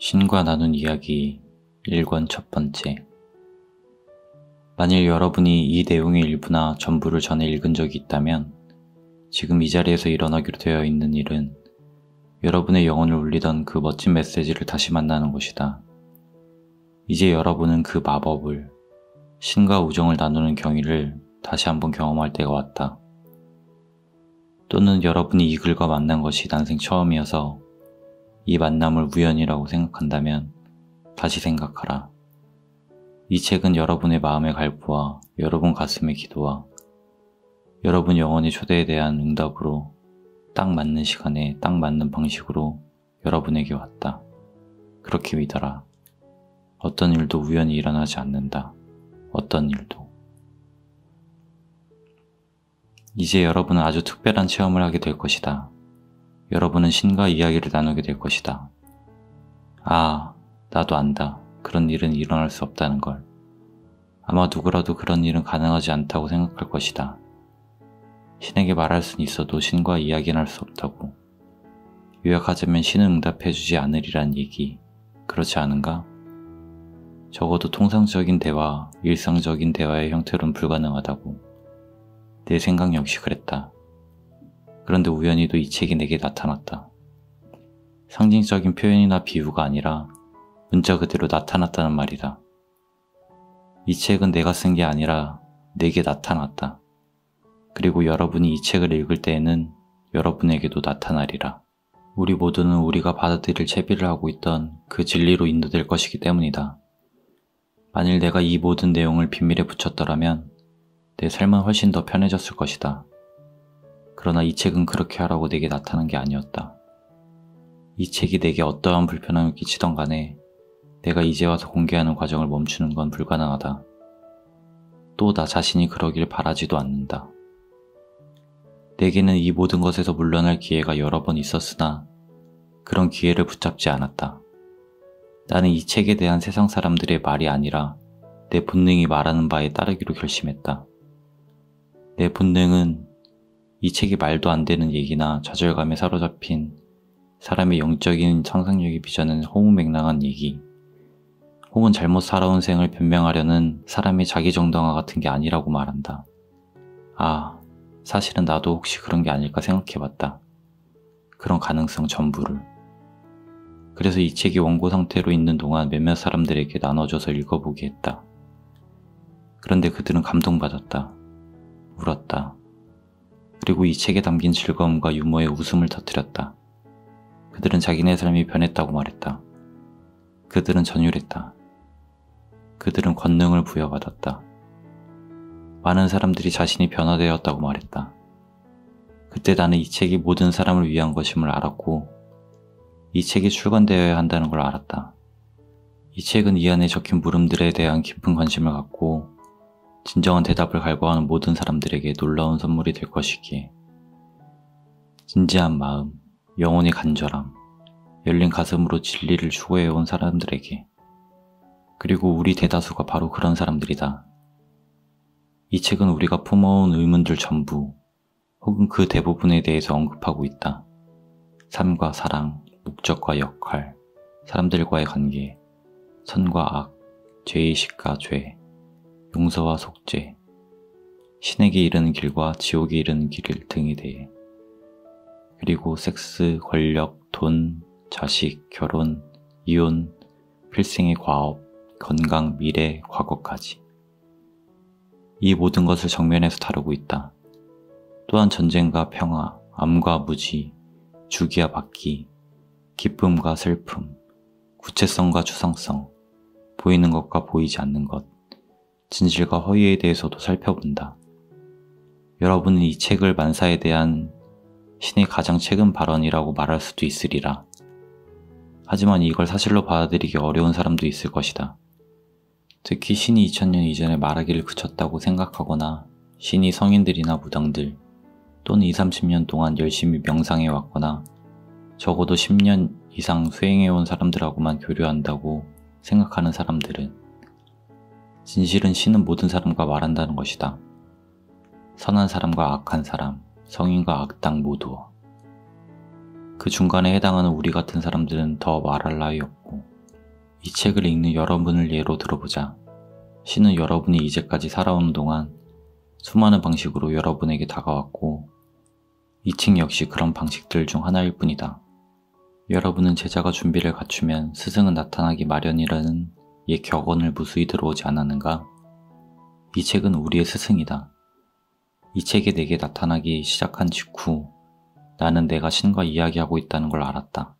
신과 나눈 이야기 1권 첫 번째. 만일 여러분이 이 내용의 일부나 전부를 전에 읽은 적이 있다면 지금 이 자리에서 일어나기로 되어 있는 일은 여러분의 영혼을 울리던 그 멋진 메시지를 다시 만나는 것이다. 이제 여러분은 그 마법을, 신과 우정을 나누는 경위를 다시 한번 경험할 때가 왔다. 또는 여러분이 이 글과 만난 것이 난생 처음이어서 이 만남을 우연이라고 생각한다면 다시 생각하라. 이 책은 여러분의 마음의 갈구와 여러분 가슴의 기도와 여러분 영혼의 초대에 대한 응답으로 딱 맞는 시간에 딱 맞는 방식으로 여러분에게 왔다. 그렇게 믿어라. 어떤 일도 우연히 일어나지 않는다. 어떤 일도. 이제 여러분은 아주 특별한 체험을 하게 될 것이다. 여러분은 신과 이야기를 나누게 될 것이다. 아, 나도 안다. 그런 일은 일어날 수 없다는 걸. 아마 누구라도 그런 일은 가능하지 않다고 생각할 것이다. 신에게 말할 수는 있어도 신과 이야기는 할 수 없다고. 요약하자면 신은 응답해주지 않으리란 얘기. 그렇지 않은가? 적어도 통상적인 대화, 일상적인 대화의 형태로는 불가능하다고. 내 생각 역시 그랬다. 그런데 우연히도 이 책이 내게 나타났다. 상징적인 표현이나 비유가 아니라 문자 그대로 나타났다는 말이다. 이 책은 내가 쓴 게 아니라 내게 나타났다. 그리고 여러분이 이 책을 읽을 때에는 여러분에게도 나타나리라. 우리 모두는 우리가 받아들일 채비를 하고 있던 그 진리로 인도될 것이기 때문이다. 만일 내가 이 모든 내용을 비밀에 붙였더라면 내 삶은 훨씬 더 편해졌을 것이다. 그러나 이 책은 그렇게 하라고 내게 나타난 게 아니었다. 이 책이 내게 어떠한 불편함을 끼치던 간에 내가 이제 와서 공개하는 과정을 멈추는 건 불가능하다. 또 나 자신이 그러길 바라지도 않는다. 내게는 이 모든 것에서 물러날 기회가 여러 번 있었으나 그런 기회를 붙잡지 않았다. 나는 이 책에 대한 세상 사람들의 말이 아니라 내 본능이 말하는 바에 따르기로 결심했다. 내 본능은 이 책이 말도 안 되는 얘기나 좌절감에 사로잡힌 사람의 영적인 상상력이 빚어낸 허무맹랑한 얘기, 혹은 잘못 살아온 생을 변명하려는 사람의 자기정당화 같은 게 아니라고 말한다. 아, 사실은 나도 혹시 그런 게 아닐까 생각해봤다. 그런 가능성 전부를. 그래서 이 책이 원고 상태로 있는 동안 몇몇 사람들에게 나눠줘서 읽어보게 했다. 그런데 그들은 감동받았다. 울었다. 그리고 이 책에 담긴 즐거움과 유머에 웃음을 터뜨렸다. 그들은 자기네 삶이 변했다고 말했다. 그들은 전율했다. 그들은 권능을 부여받았다. 많은 사람들이 자신이 변화되었다고 말했다. 그때 나는 이 책이 모든 사람을 위한 것임을 알았고 이 책이 출간되어야 한다는 걸 알았다. 이 책은 이 안에 적힌 물음들에 대한 깊은 관심을 갖고 진정한 대답을 갈구하는 모든 사람들에게 놀라운 선물이 될 것이기에 진지한 마음, 영혼의 간절함, 열린 가슴으로 진리를 추구해온 사람들에게, 그리고 우리 대다수가 바로 그런 사람들이다. 이 책은 우리가 품어온 의문들 전부 혹은 그 대부분에 대해서 언급하고 있다. 삶과 사랑, 목적과 역할, 사람들과의 관계, 선과 악, 죄의식과 죄, 용서와 속죄, 신에게 이르는 길과 지옥에 이르는 길 등에 대해, 그리고 섹스, 권력, 돈, 자식, 결혼, 이혼, 필생의 과업, 건강, 미래, 과거까지. 이 모든 것을 정면에서 다루고 있다. 또한 전쟁과 평화, 암과 무지, 주기와 받기, 기쁨과 슬픔, 구체성과 추상성, 보이는 것과 보이지 않는 것, 진실과 허위에 대해서도 살펴본다. 여러분은 이 책을 만사에 대한 신의 가장 최근 발언이라고 말할 수도 있으리라. 하지만 이걸 사실로 받아들이기 어려운 사람도 있을 것이다. 특히 신이 2000년 이전에 말하기를 그쳤다고 생각하거나 신이 성인들이나 무당들 또는 20, 30년 동안 열심히 명상해 왔거나 적어도 10년 이상 수행해온 사람들하고만 교류한다고 생각하는 사람들은 진실은 신은 모든 사람과 말한다는 것이다. 선한 사람과 악한 사람, 성인과 악당 모두. 그 중간에 해당하는 우리 같은 사람들은 더 말할 나위 없고 이 책을 읽는 여러분을 예로 들어보자. 신은 여러분이 이제까지 살아오는 동안 수많은 방식으로 여러분에게 다가왔고 이 책 역시 그런 방식들 중 하나일 뿐이다. 여러분은 제자가 준비를 갖추면 스승은 나타나기 마련이라는 옛 격언을 무수히 들어오지 않았는가? 이 책은 우리의 스승이다. 이 책이 내게 나타나기 시작한 직후 나는 내가 신과 이야기하고 있다는 걸 알았다.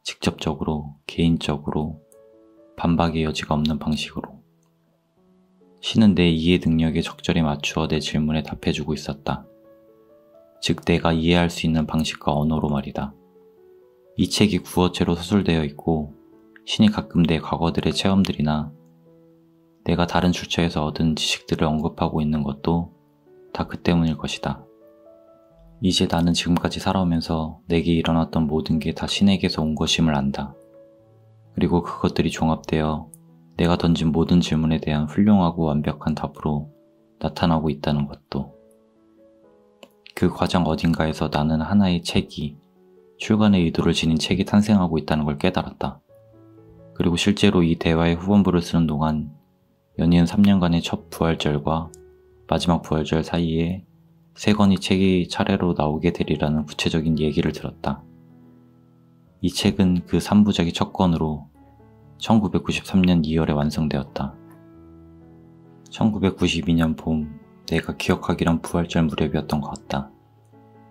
직접적으로, 개인적으로, 반박의 여지가 없는 방식으로. 신은 내 이해 능력에 적절히 맞추어 내 질문에 답해주고 있었다. 즉 내가 이해할 수 있는 방식과 언어로 말이다. 이 책이 구어체로 서술되어 있고 신이 가끔 내 과거들의 체험들이나 내가 다른 출처에서 얻은 지식들을 언급하고 있는 것도 다 그 때문일 것이다. 이제 나는 지금까지 살아오면서 내게 일어났던 모든 게 다 신에게서 온 것임을 안다. 그리고 그것들이 종합되어 내가 던진 모든 질문에 대한 훌륭하고 완벽한 답으로 나타나고 있다는 것도. 그 과정 어딘가에서 나는 하나의 책이, 출간의 의도를 지닌 책이 탄생하고 있다는 걸 깨달았다. 그리고 실제로 이 대화의 후반부를 쓰는 동안 연이은 3년간의 첫 부활절과 마지막 부활절 사이에 3권의 책이 차례로 나오게 되리라는 구체적인 얘기를 들었다. 이 책은 그 3부작의 첫 권으로 1993년 2월에 완성되었다. 1992년 봄, 내가 기억하기란 부활절 무렵이었던 것 같다.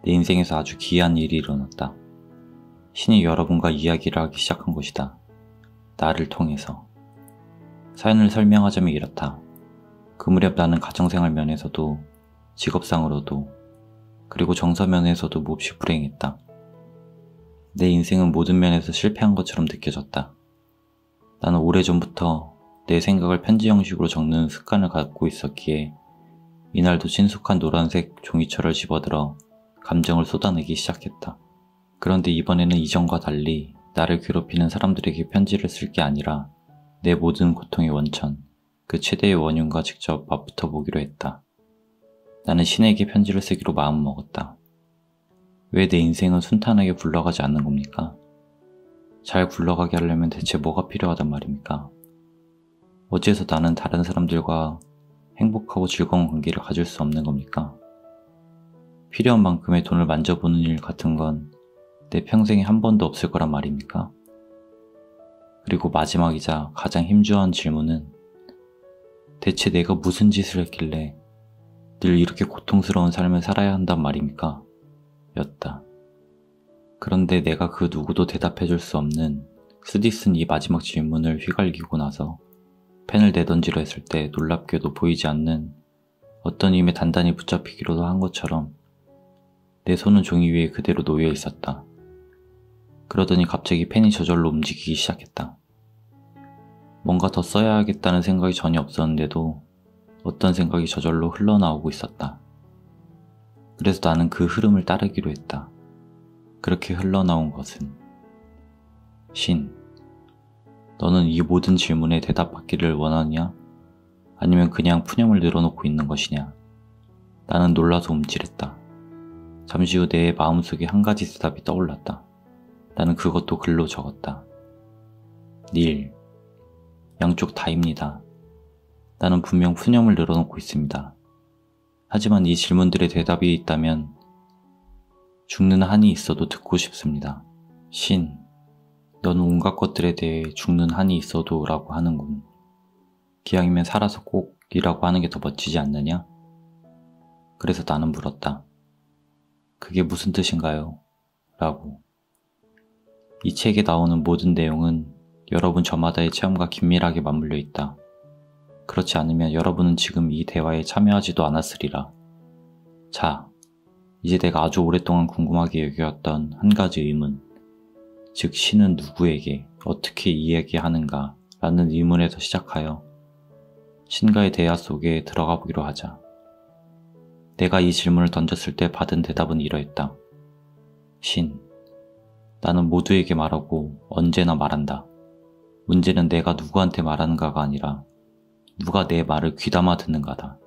내 인생에서 아주 기이한 일이 일어났다. 신이 여러분과 이야기를 하기 시작한 것이다. 나를 통해서. 사연을 설명하자면 이렇다. 그 무렵 나는 가정생활 면에서도 직업상으로도 그리고 정서 면에서도 몹시 불행했다. 내 인생은 모든 면에서 실패한 것처럼 느껴졌다. 나는 오래전부터 내 생각을 편지 형식으로 적는 습관을 갖고 있었기에 이날도 친숙한 노란색 종이철을 집어들어 감정을 쏟아내기 시작했다. 그런데 이번에는 이전과 달리 나를 괴롭히는 사람들에게 편지를 쓸 게 아니라 내 모든 고통의 원천, 그 최대의 원흉과 직접 맞붙어 보기로 했다. 나는 신에게 편지를 쓰기로 마음먹었다. 왜 내 인생은 순탄하게 굴러가지 않는 겁니까? 잘 굴러가게 하려면 대체 뭐가 필요하단 말입니까? 어째서 나는 다른 사람들과 행복하고 즐거운 관계를 가질 수 없는 겁니까? 필요한 만큼의 돈을 만져보는 일 같은 건 내 평생에 한 번도 없을 거란 말입니까? 그리고 마지막이자 가장 힘주어한 질문은 대체 내가 무슨 짓을 했길래 늘 이렇게 고통스러운 삶을 살아야 한단 말입니까? 였다. 그런데 내가 그 누구도 대답해줄 수 없는 쓰디 쓴 이 마지막 질문을 휘갈기고 나서 펜을 내던지려 했을 때 놀랍게도 보이지 않는 어떤 힘에 단단히 붙잡히기로도 한 것처럼 내 손은 종이 위에 그대로 놓여 있었다. 그러더니 갑자기 펜이 저절로 움직이기 시작했다. 뭔가 더 써야겠다는 생각이 전혀 없었는데도 어떤 생각이 저절로 흘러나오고 있었다. 그래서 나는 그 흐름을 따르기로 했다. 그렇게 흘러나온 것은 신, 너는 이 모든 질문에 대답받기를 원하냐? 아니면 그냥 푸념을 늘어놓고 있는 것이냐? 나는 놀라서 움찔했다. 잠시 후 내 마음속에 한 가지 대답이 떠올랐다. 나는 그것도 글로 적었다. 닐, 양쪽 다입니다. 나는 분명 푸념을 늘어놓고 있습니다. 하지만 이 질문들의 대답이 있다면 죽는 한이 있어도 듣고 싶습니다. 신, 너는 온갖 것들에 대해 죽는 한이 있어도 라고 하는군. 기왕이면 살아서 꼭 이라고 하는 게 더 멋지지 않느냐? 그래서 나는 물었다. 그게 무슨 뜻인가요? 라고. 이 책에 나오는 모든 내용은 여러분 저마다의 체험과 긴밀하게 맞물려 있다. 그렇지 않으면 여러분은 지금 이 대화에 참여하지도 않았으리라. 자, 이제 내가 아주 오랫동안 궁금하게 여겨왔던 한 가지 의문, 즉 신은 누구에게 어떻게 이야기하는가 라는 의문에서 시작하여 신과의 대화 속에 들어가 보기로 하자. 내가 이 질문을 던졌을 때 받은 대답은 이러했다. 신, 나는 모두에게 말하고 언제나 말한다. 문제는 내가 누구한테 말하는가가 아니라 누가 내 말을 귀담아 듣는가다.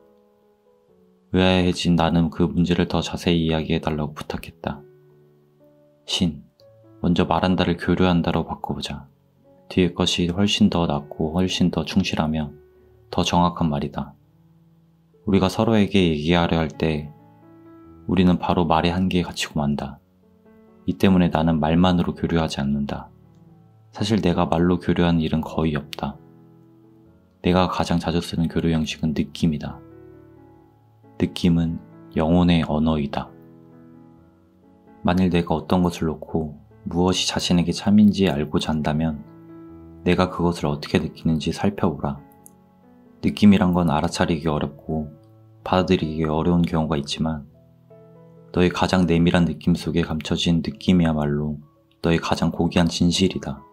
의아해진 나는 그 문제를 더 자세히 이야기해달라고 부탁했다. 신, 먼저 말한다를 교류한다로 바꿔보자. 뒤에 것이 훨씬 더 낫고 훨씬 더 충실하며 더 정확한 말이다. 우리가 서로에게 얘기하려 할 때 우리는 바로 말의 한계에 갇히고 만다. 이 때문에 나는 말만으로 교류하지 않는다. 사실 내가 말로 교류하는 일은 거의 없다. 내가 가장 자주 쓰는 교류 형식은 느낌이다. 느낌은 영혼의 언어이다. 만일 내가 어떤 것을 놓고 무엇이 자신에게 참인지 알고자 한다면 내가 그것을 어떻게 느끼는지 살펴보라. 느낌이란 건 알아차리기 어렵고 받아들이기 어려운 경우가 있지만 너의 가장 내밀한 느낌 속에 감춰진 느낌이야말로 너의 가장 고귀한 진실이다.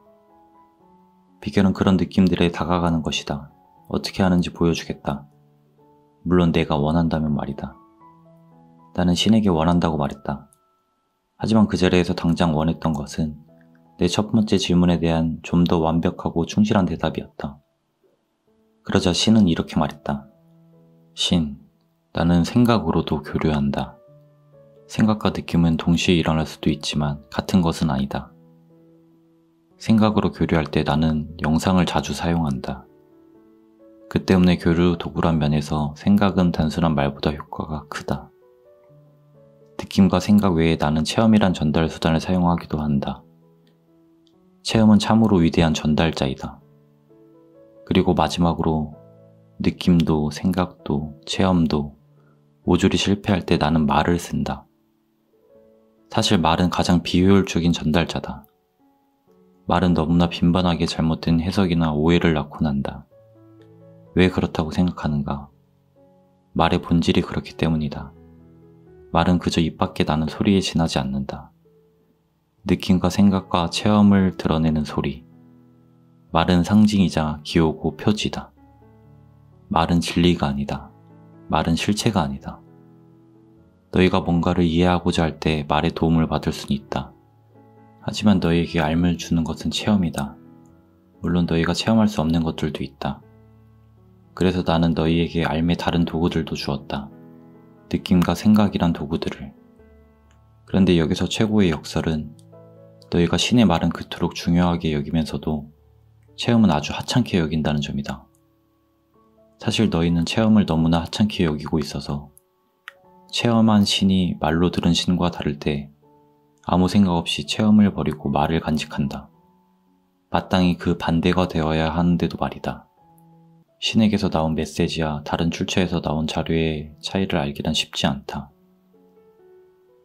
비결은 그런 느낌들에 다가가는 것이다. 어떻게 하는지 보여주겠다. 물론 내가 원한다면 말이다. 나는 신에게 원한다고 말했다. 하지만 그 자리에서 당장 원했던 것은 내 첫 번째 질문에 대한 좀 더 완벽하고 충실한 대답이었다. 그러자 신은 이렇게 말했다. 신, 나는 생각으로도 교류한다. 생각과 느낌은 동시에 일어날 수도 있지만 같은 것은 아니다. 생각으로 교류할 때 나는 영상을 자주 사용한다. 그 때문에 교류 도구란 면에서 생각은 단순한 말보다 효과가 크다. 느낌과 생각 외에 나는 체험이란 전달 수단을 사용하기도 한다. 체험은 참으로 위대한 전달자이다. 그리고 마지막으로 느낌도 생각도 체험도 모조리 실패할 때 나는 말을 쓴다. 사실 말은 가장 비효율적인 전달자다. 말은 너무나 빈번하게 잘못된 해석이나 오해를 낳곤 한다. 왜 그렇다고 생각하는가? 말의 본질이 그렇기 때문이다. 말은 그저 입 밖에 나는 소리에 지나지 않는다. 느낌과 생각과 체험을 드러내는 소리. 말은 상징이자 기호고 표지다. 말은 진리가 아니다. 말은 실체가 아니다. 너희가 뭔가를 이해하고자 할 때 말의 도움을 받을 수는 있다. 하지만 너희에게 알을 주는 것은 체험이다. 물론 너희가 체험할 수 없는 것들도 있다. 그래서 나는 너희에게 알의 다른 도구들도 주었다. 느낌과 생각이란 도구들을. 그런데 여기서 최고의 역설은 너희가 신의 말은 그토록 중요하게 여기면서도 체험은 아주 하찮게 여긴다는 점이다. 사실 너희는 체험을 너무나 하찮게 여기고 있어서 체험한 신이 말로 들은 신과 다를 때 아무 생각 없이 체험을 버리고 말을 간직한다. 마땅히 그 반대가 되어야 하는데도 말이다. 신에게서 나온 메시지와 다른 출처에서 나온 자료의 차이를 알기란 쉽지 않다.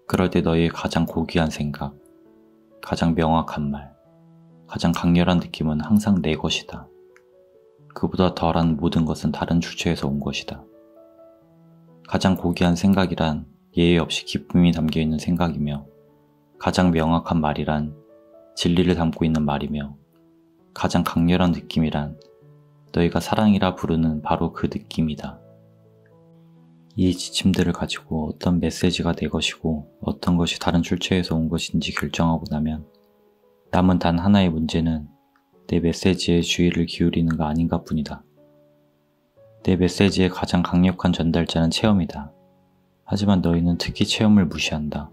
그럴 때 너희의 가장 고귀한 생각, 가장 명확한 말, 가장 강렬한 느낌은 항상 내 것이다. 그보다 덜한 모든 것은 다른 출처에서 온 것이다. 가장 고귀한 생각이란 예의 없이 기쁨이 담겨있는 생각이며 가장 명확한 말이란 진리를 담고 있는 말이며 가장 강렬한 느낌이란 너희가 사랑이라 부르는 바로 그 느낌이다. 이 지침들을 가지고 어떤 메시지가 내 것이고 어떤 것이 다른 출처에서 온 것인지 결정하고 나면 남은 단 하나의 문제는 내 메시지에 주의를 기울이는가 아닌가 뿐이다. 내 메시지의 가장 강력한 전달자는 체험이다. 하지만 너희는 특히 체험을 무시한다.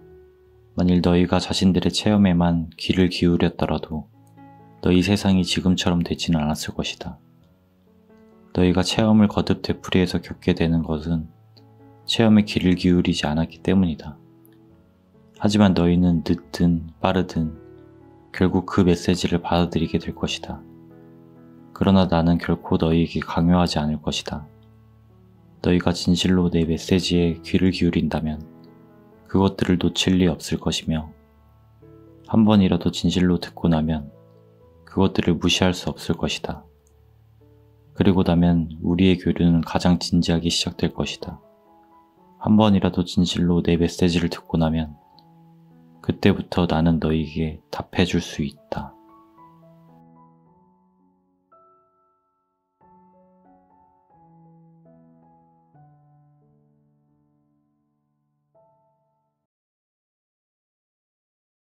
만일 너희가 자신들의 체험에만 귀를 기울였더라도 너희 세상이 지금처럼 되지는 않았을 것이다. 너희가 체험을 거듭 되풀이해서 겪게 되는 것은 체험에 귀를 기울이지 않았기 때문이다. 하지만 너희는 늦든 빠르든 결국 그 메시지를 받아들이게 될 것이다. 그러나 나는 결코 너희에게 강요하지 않을 것이다. 너희가 진실로 내 메시지에 귀를 기울인다면 그것들을 놓칠 리 없을 것이며 한 번이라도 진실로 듣고 나면 그것들을 무시할 수 없을 것이다. 그리고 나면 우리의 교류는 가장 진지하게 시작될 것이다. 한 번이라도 진실로 내 메시지를 듣고 나면 그때부터 나는 너희에게 답해줄 수 있다.